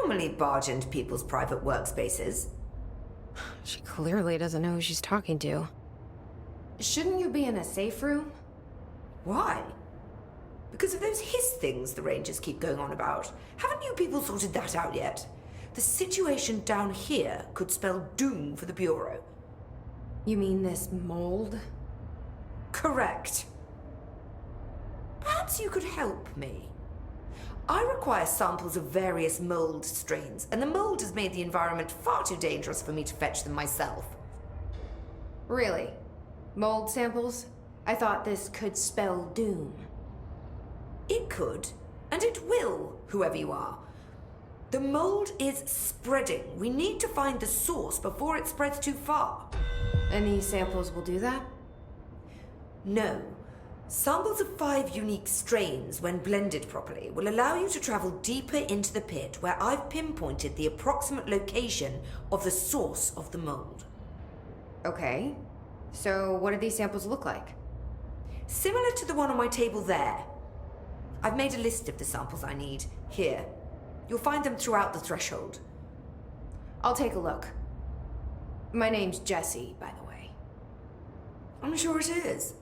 normally barge into people's private workspaces. She clearly doesn't know who she's talking to. Shouldn't you be in a safe room? Why? Because of those hiss things the Rangers keep going on about. Haven't you people sorted that out yet? The situation down here could spell doom for the Bureau. You mean this mold? Correct. Perhaps you could help me. I require samples of various mold strains, and the mold has made the environment far too dangerous for me to fetch them myself. Really? Mold samples? I thought this could spell doom. It could, and it will, whoever you are. The mold is spreading. We need to find the source before it spreads too far. And these samples will do that? No. Samples of 5 unique strains, when blended properly, will allow you to travel deeper into the pit where I've pinpointed the approximate location of the source of the mold. Okay. So what do these samples look like? Similar to the one on my table there. I've made a list of the samples I need. Here. You'll find them throughout the threshold. I'll take a look. My name's Jessie, by the way. I'm sure it is.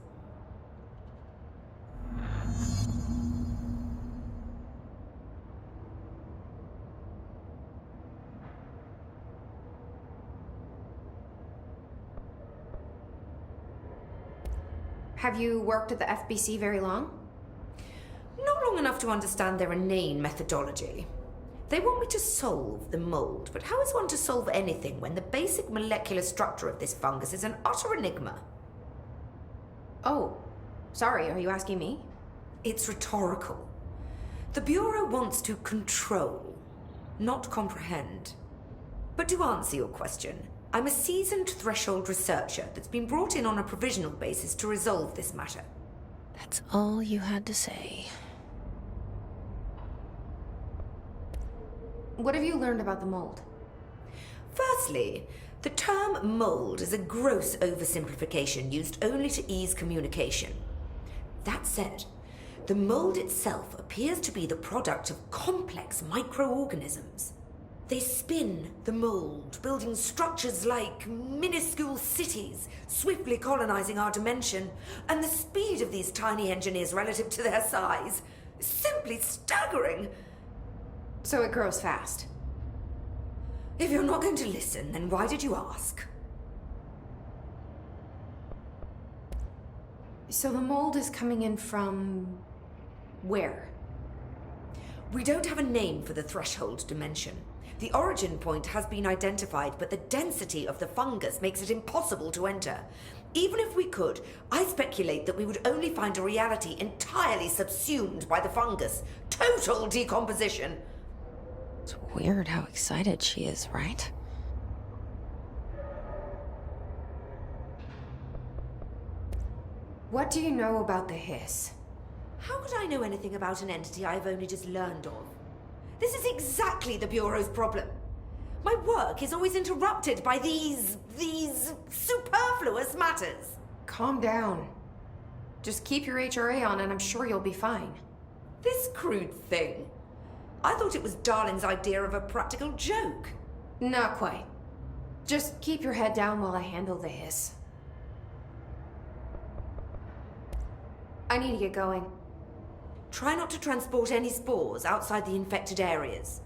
Have you worked at the FBC very long? Not long enough to understand their inane methodology. They want me to solve the mold, but how is one to solve anything when the basic molecular structure of this fungus is an utter enigma? Oh, sorry, are you asking me? It's rhetorical. The Bureau wants to control, not comprehend. But to answer your question, I'm a seasoned threshold researcher that's been brought in on a provisional basis to resolve this matter. That's all you had to say. What have you learned about the mold? Firstly, the term mold is a gross oversimplification used only to ease communication. That said, the mold itself appears to be the product of complex microorganisms. They spin the mold, building structures like minuscule cities, swiftly colonizing our dimension, and the speed of these tiny engineers relative to their size is simply staggering. So it grows fast. If you're not going to listen, then why did you ask? So the mold is coming in from where? We don't have a name for the threshold dimension. The origin point has been identified, but the density of the fungus makes it impossible to enter. Even if we could, I speculate that we would only find a reality entirely subsumed by the fungus. Total decomposition. It's weird how excited she is, right? What do you know about the hiss? How could I know anything about an entity I've only just learned of? This is exactly the Bureau's problem. My work is always interrupted by these superfluous matters. Calm down. Just keep your HRA on and I'm sure you'll be fine. This crude thing. I thought it was Darling's idea of a practical joke. Not quite. Just keep your head down while I handle the hiss. I need to get going. Try not to transport any spores outside the infected areas.